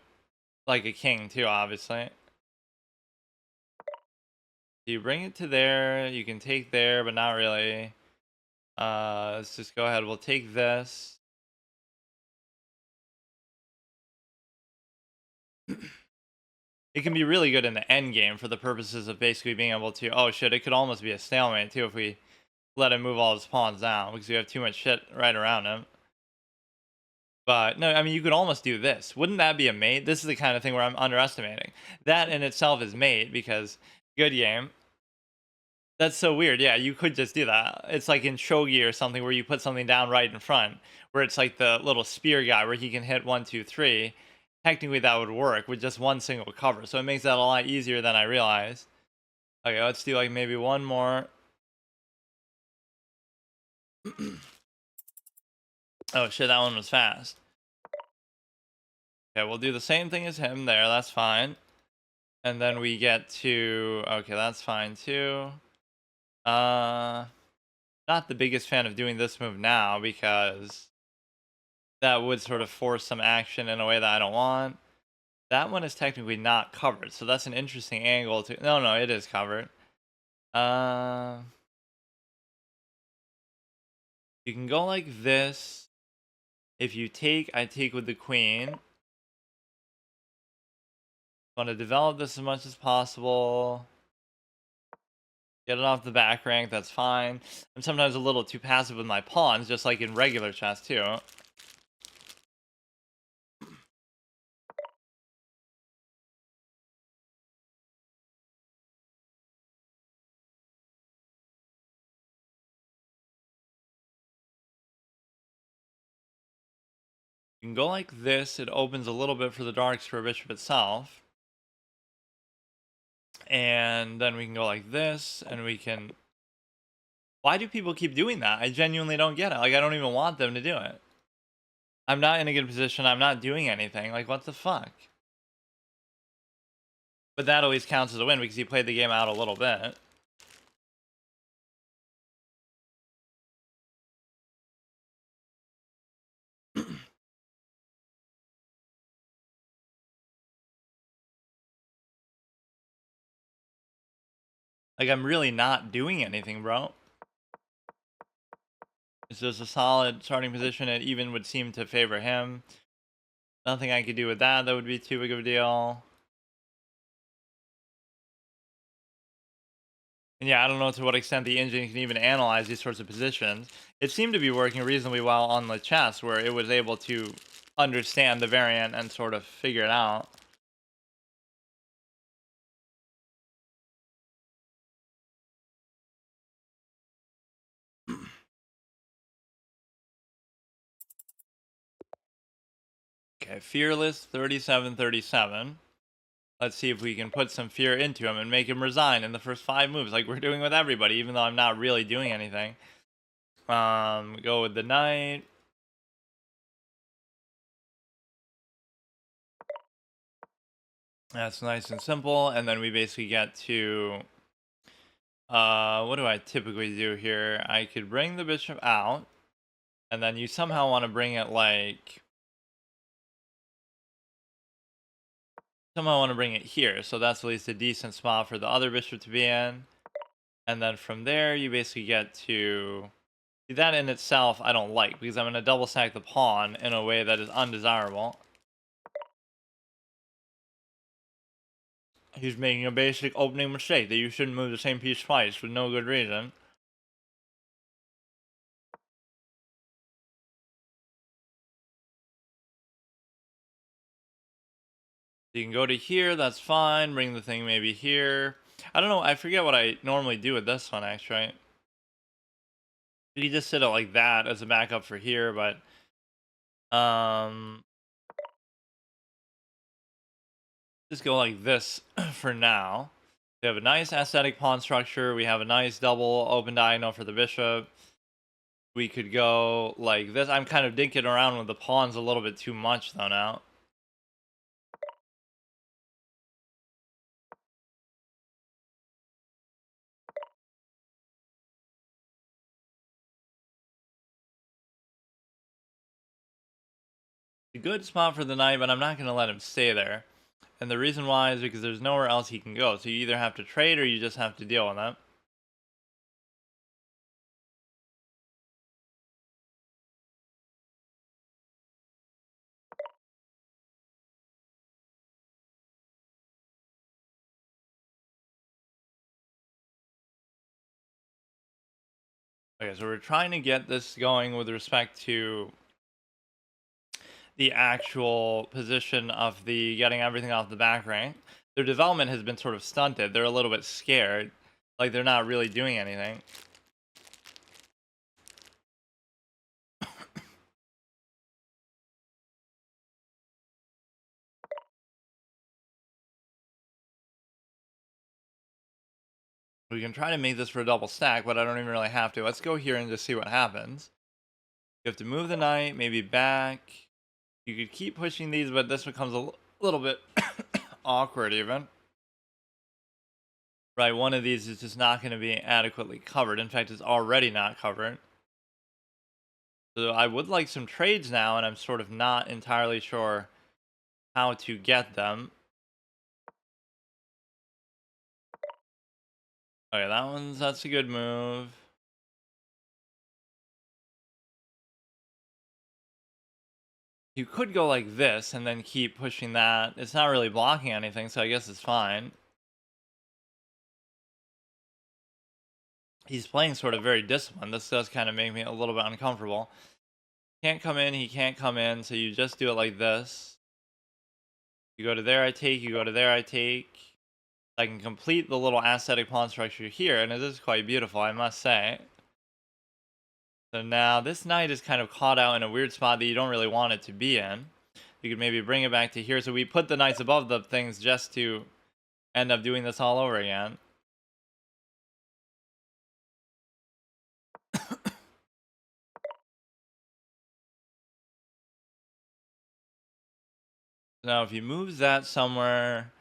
king too, obviously. You bring it to there, you can take there, but not really. Let's just go ahead. We'll take this. It can be really good in the end game for the purposes of basically being able to. Oh shit! It could almost be a stalemate too if we let him move all his pawns down because we have too much shit right around him. But no, I mean you could almost do this. Wouldn't that be a mate? This is the kind of thing where I'm underestimating. That in itself is mate because good game. That's so weird. Yeah, you could just do that. It's like in shogi or something where you put something down right in front, where it's like the little spear guy where he can hit 1, 2, 3. Technically, that would work with just one single cover. So it makes that a lot easier than I realized. Okay, let's do like maybe one more. Oh shit, that one was fast. Okay, we'll do the same thing as him there. That's fine. And then we get to. Okay, that's fine too. Not the biggest fan of doing this move now because that would sort of force some action in a way that I don't want. That one is technically not covered, so that's an interesting angle to. No, it is covered. You can go like this. If you take, I take with the queen. Want to develop this as much as possible. Get it off the back rank, that's fine. I'm sometimes a little too passive with my pawns, just like in regular chess too. You can go like this, it opens a little bit for the darks for bishop itself. And then we can go like this, and we can... Why do people keep doing that? I genuinely don't get it. Like, I don't even want them to do it. I'm not in a good position, I'm not doing anything. Like, what the fuck? But that always counts as a win because he played the game out a little bit. Like, I'm really not doing anything, bro. It's just a solid starting position. It even would seem to favor him. Nothing I could do with that. That would be too big of a deal. And yeah, I don't know to what extent the engine can even analyze these sorts of positions. It seemed to be working reasonably well on the chess, where it was able to understand the variant and sort of figure it out. Okay, Fearless 37-37. Let's see if we can put some fear into him and make him resign in the first 5 moves, like we're doing with everybody, even though I'm not really doing anything. Go with the knight. That's nice and simple, and then we basically get to what do I typically do here? I could bring the bishop out, and then you somehow want to bring it like somehow want to bring it here, so that's at least a decent spot for the other bishop to be in. And then from there, you basically get to that in itself. I don't like because I'm going to double stack the pawn in a way that is undesirable. He's making a basic opening mistake that you shouldn't move the same piece twice with no good reason. You can go to here, that's fine. Bring the thing maybe here. I don't know, I forget what I normally do with this one, actually. You just sit it like that as a backup for here, but just go like this for now. We have a nice aesthetic pawn structure. We have a nice double open diagonal for the bishop. We could go like this. I'm kind of dinking around with the pawns a little bit too much though now. A good spot for the knight, but I'm not going to let him stay there. And the reason why is because there's nowhere else he can go. So you either have to trade or you just have to deal with it. Okay, so we're trying to get this going with respect to the actual position of the getting everything off the back rank. Their development has been sort of stunted. They're a little bit scared. Like they're not really doing anything. We can try to make this for a double stack, but I don't even really have to. Let's go here and just see what happens. You have to move the knight, maybe back. You could keep pushing these, but this becomes a little bit awkward even. Right, one of these is just not going to be adequately covered. In fact, it's already not covered. So I would like some trades now, and I'm sort of not entirely sure how to get them. Okay, that's a good move. You could go like this and then keep pushing that. It's not really blocking anything, so I guess it's fine. He's playing sort of very disciplined. This does kind of make me a little bit uncomfortable. Can't come in, he can't come in, so you just do it like this. You go to there, I take, you go to there, I take. I can complete the little aesthetic pawn structure here, and it is quite beautiful, I must say. So now this knight is kind of caught out in a weird spot that you don't really want it to be in. You could maybe bring it back to here. So we put the knights above the things just to end up doing this all over again. Now, if he moves that somewhere,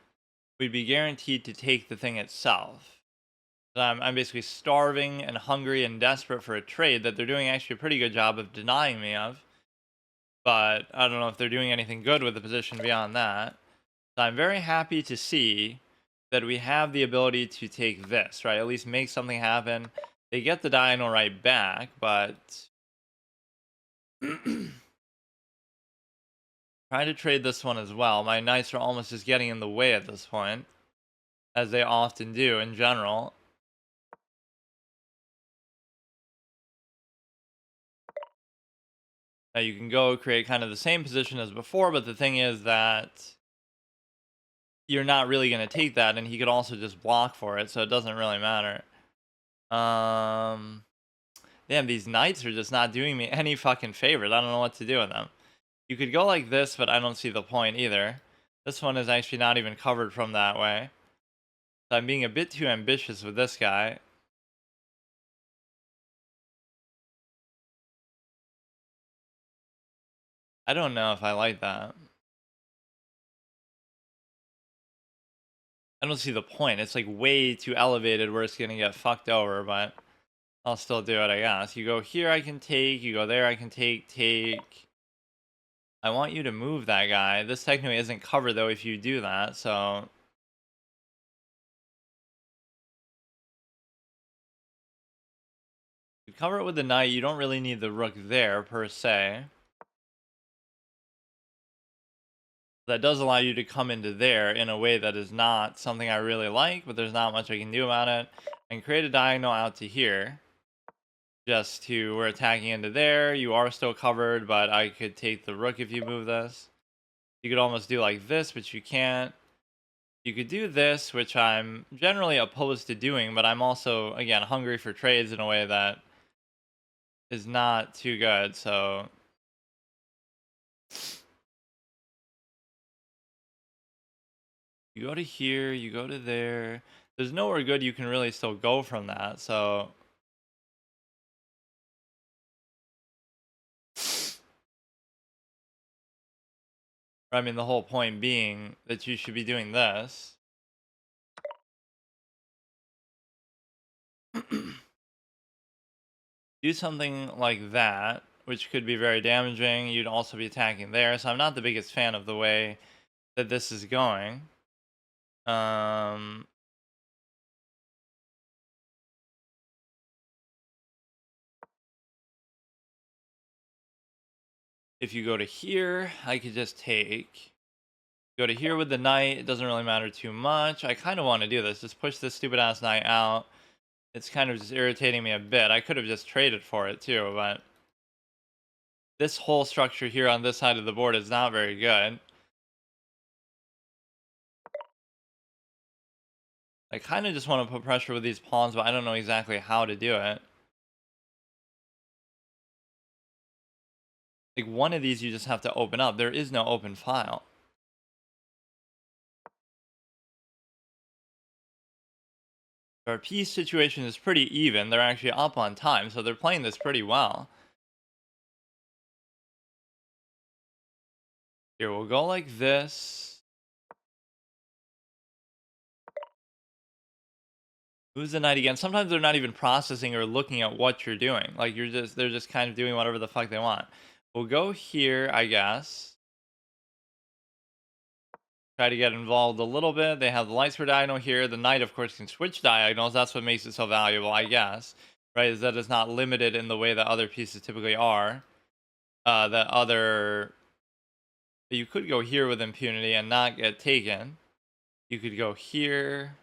we'd be guaranteed to take the thing itself. So I'm basically starving and hungry and desperate for a trade that they're doing actually a pretty good job of denying me of. But I don't know if they're doing anything good with the position beyond that. So I'm very happy to see that we have the ability to take this, right? At least make something happen. They get the diagonal right back, but try to trade this one as well. My knights are almost just getting in the way at this point, as they often do in general. Now you can go create kind of the same position as before, but the thing is that you're not really going to take that, and he could also just block for it, so it doesn't really matter. Damn, these knights are just not doing me any fucking favors. I don't know what to do with them. You could go like this, but I don't see the point either. This one is actually not even covered from that way. So I'm being a bit too ambitious with this guy. I don't know if I like that. I don't see the point. It's like way too elevated where it's gonna get fucked over, but I'll still do it, I guess. You go here, I can take. You go there, I can take. I want you to move that guy. This technically isn't covered, though, if you do that, so... You cover it with the knight. You don't really need the rook there, per se. That does allow you to come into there in a way that is not something I really like, but there's not much I can do about it. And create a diagonal out to here. Just to, we're attacking into there. You are still covered, but I could take the rook if you move this. You could almost do like this, but you can't. You could do this, which I'm generally opposed to doing, but I'm also, again, hungry for trades in a way that is not too good, so... You go to here, you go to there. There's nowhere good you can really still go from that, so... I mean, the whole point being that you should be doing this. Do something like that, which could be very damaging. You'd also be attacking there, so I'm not the biggest fan of the way that this is going. If you go to here, I could just take. Go to here with the knight. It doesn't really matter too much. I kind of want to do this. Just push this stupid ass knight out. It's kind of just irritating me a bit. I could have just traded for it too, but this whole structure here on this side of the board is not very good. I kind of just want to put pressure with these pawns, but I don't know exactly how to do it. Like, one of these you just have to open up. There is no open file. Our piece situation is pretty even. They're actually up on time, so they're playing this pretty well. Here, we'll go like this. Moves the knight again. Sometimes they're not even processing or looking at what you're doing. Like, they're just kind of doing whatever the fuck they want. We'll go here, I guess. Try to get involved a little bit. They have the lights for diagonal here. The knight, of course, can switch diagonals. That's what makes it so valuable, I guess. Right, is that it's not limited in the way that other pieces typically are. You could go here with impunity and not get taken. You could go here.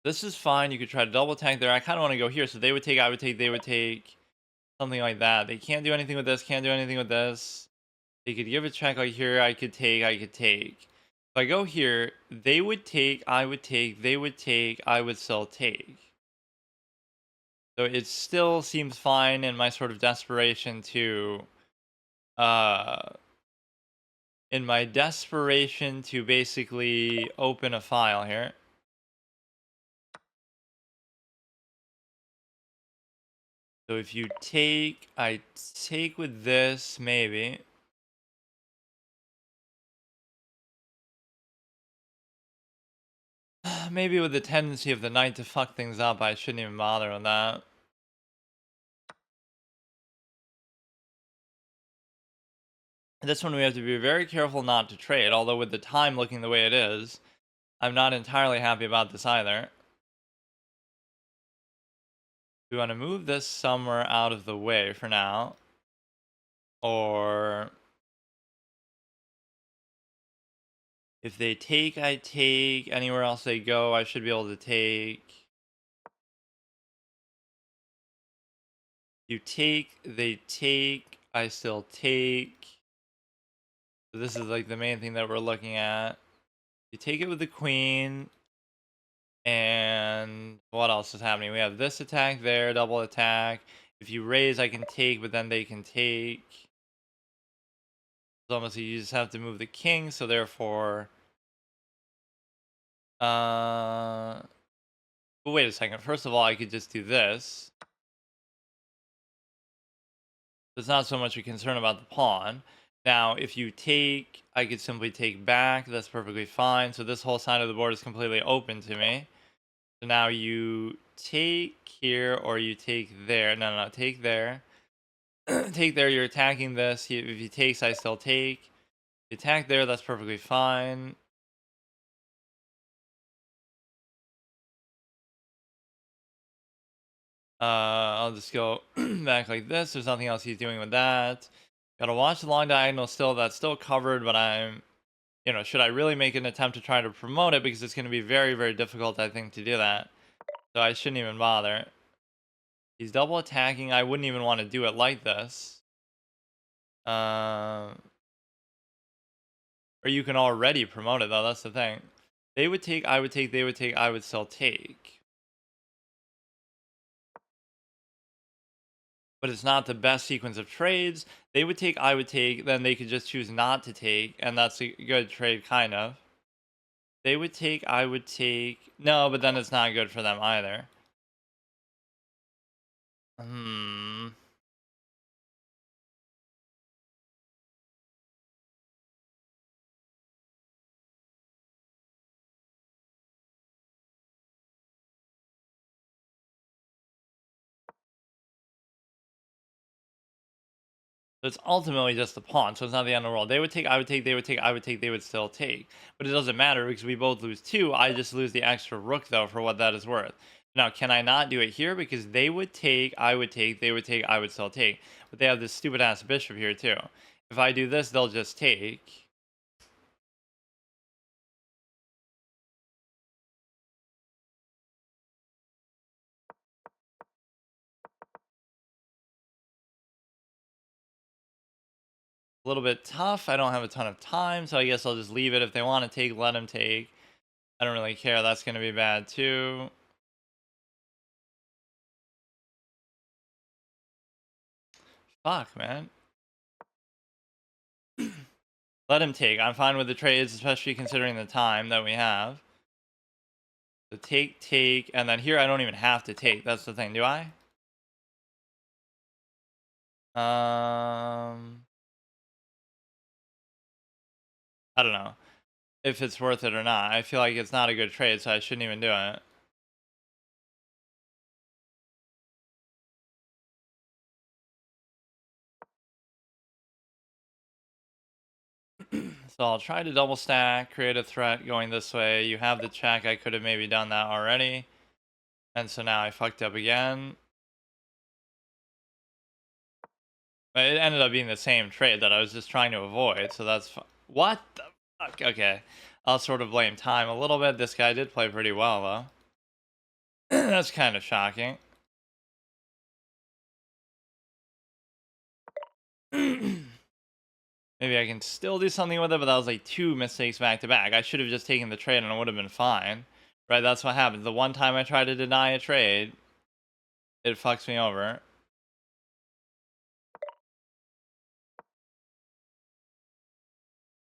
This is fine. You could try to double tank there. I kind of want to go here. So they would take, I would take, they would take. Something like that. They can't do anything with this, can't do anything with this. They could give a check like here, I could take, I could take. If I go here, they would take, I would take, they would take, I would still take. So it still seems fine in my sort of desperation to, in my desperation to basically open a file here. So if you take, I take with this, maybe. Maybe with the tendency of the knight to fuck things up, I shouldn't even bother with that. This one we have to be very careful not to trade, although with the time looking the way it is, I'm not entirely happy about this either. We want to move this somewhere out of the way for now. Or... if they take, I take. Anywhere else they go, I should be able to take. You take, they take, I still take. So this is like the main thing that we're looking at. You take it with the queen. And what else is happening? We have this attack there, double attack. If you raise, I can take, but then they can take. It's almost you just have to move the king, so therefore. But wait a second. First of all, I could just do this. It's not so much a concern about the pawn. Now, if you take, I could simply take back. That's perfectly fine. So this whole side of the board is completely open to me. So now you take here or you take there. No, take there. Take there, you're attacking this. If he takes, I still take. You attack there, that's perfectly fine. I'll just go back like this. There's nothing else he's doing with that. Gotta watch the long diagonal still. That's still covered, but I'm, should I really make an attempt to try to promote it? Because it's going to be very, very difficult, I think, to do that. So I shouldn't even bother. He's double attacking. I wouldn't even want to do it like this. Or you can already promote it, though. That's the thing. They would take, I would take, they would take, I would still take. But it's not the best sequence of trades. They would take, I would take, then they could just choose not to take, and that's a good trade, kind of. They would take, I would take. No, but then it's not good for them either. So it's ultimately just the pawn, so it's not the end of the world. They would take, I would take, they would take, I would take, they would still take. But it doesn't matter because we both lose 2. I just lose the extra rook, though, for what that is worth. Now, can I not do it here? Because they would take, I would take, they would take, I would still take. But they have this stupid-ass bishop here, too. If I do this, they'll just take. A little bit tough. I don't have a ton of time, so I guess I'll just leave it. If they want to take, let them take. I don't really care. That's going to be bad, too. Fuck, man. Let him take. I'm fine with the trades, especially considering the time that we have. So take, and then here I don't even have to take. That's the thing. Do I? I don't know if it's worth it or not. I feel like it's not a good trade, so I shouldn't even do it. So I'll try to double stack, create a threat going this way. You have the check. I could have maybe done that already. And so now I fucked up again. But it ended up being the same trade that I was just trying to avoid. So that's what the fuck? Okay. I'll sort of blame time a little bit. This guy did play pretty well, though. That's kind of shocking. Maybe I can still do something with it, but that was like 2 mistakes back to back. I should have just taken the trade and it would have been fine. Right, that's what happens. The one time I try to deny a trade, it fucks me over.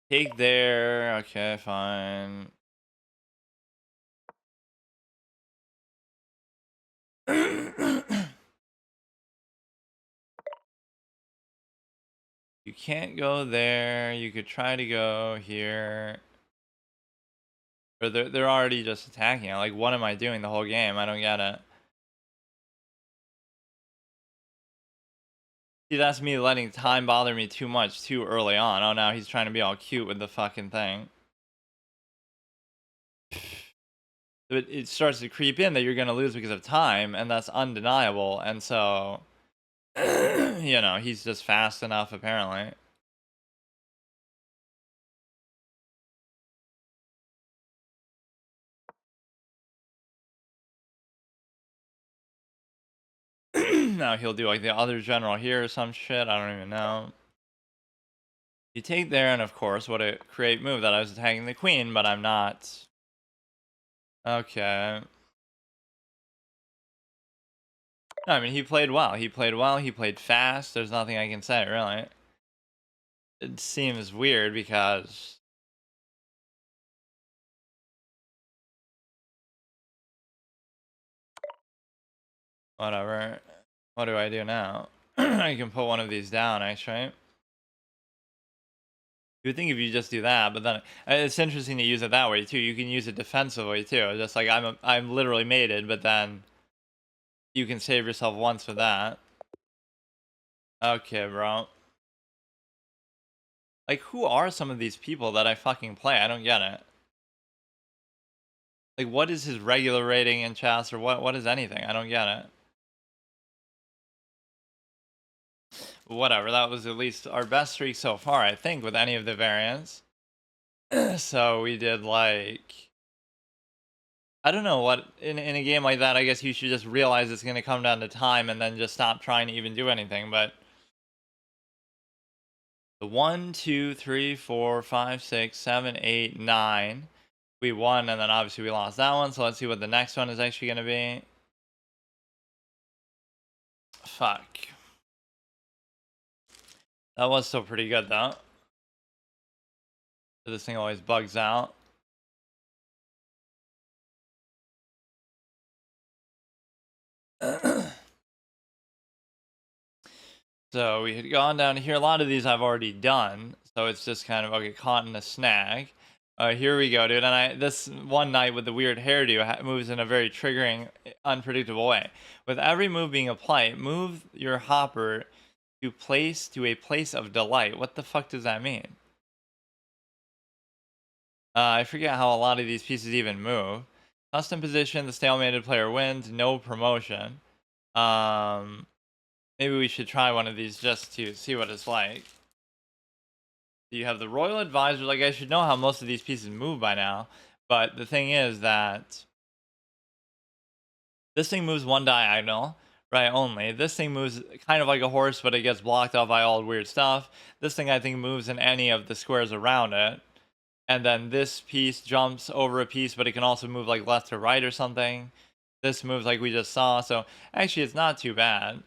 Take there. Okay, fine. You can't go there. You could try to go here. Or they're already just attacking. Like, what am I doing the whole game? I don't get it. See, that's me letting time bother me too much too early on. Oh, now he's trying to be all cute with the fucking thing. It starts to creep in that you're going to lose because of time, and that's undeniable. And so, he's just fast enough, apparently. Now he'll do like the other general here or some shit. I don't even know. You take there, and of course, what a great move that I was attacking the queen, but I'm not. Okay. No, I mean, he played well. He played well. He played fast. There's nothing I can say, really. It seems weird because... Whatever. What do I do now? I can put one of these down, actually. You would think if you just do that, but then it's interesting to use it that way too. You can use it defensively too. Just like I'm literally mated, but then you can save yourself once with that. Okay, bro. Like, who are some of these people that I fucking play? I don't get it. Like, what is his regular rating in chess, or what is anything? I don't get it. Whatever, that was at least our best streak so far, I think, with any of the variants. So we did like... I don't know what... In a game like that, I guess you should just realize it's going to come down to time and then just stop trying to even do anything, but... The 1, 2, 3, 4, 5, 6, 7, 8, 9. We won, and then obviously we lost that one, so let's see what the next one is actually going to be. Fuck. That was still pretty good, though. This thing always bugs out. So we had gone down here. A lot of these I've already done, so it's just kind of okay, caught in a snag. Here we go, dude. And this one knight with the weird hairdo moves in a very triggering, unpredictable way. With every move being applied, move your hopper to a place of delight. What the fuck does that mean? I forget how a lot of these pieces even move. Custom position, the stalemated player wins. No promotion. Maybe we should try one of these just to see what it's like. You have the Royal Advisor. Like, I should know how most of these pieces move by now. But the thing is that this thing moves one diagonal, right, only. This thing moves kind of like a horse, but it gets blocked off by all weird stuff. This thing, I think, moves in any of the squares around it. And then this piece jumps over a piece, but it can also move like left to right or something. This moves like we just saw. So actually, it's not too bad.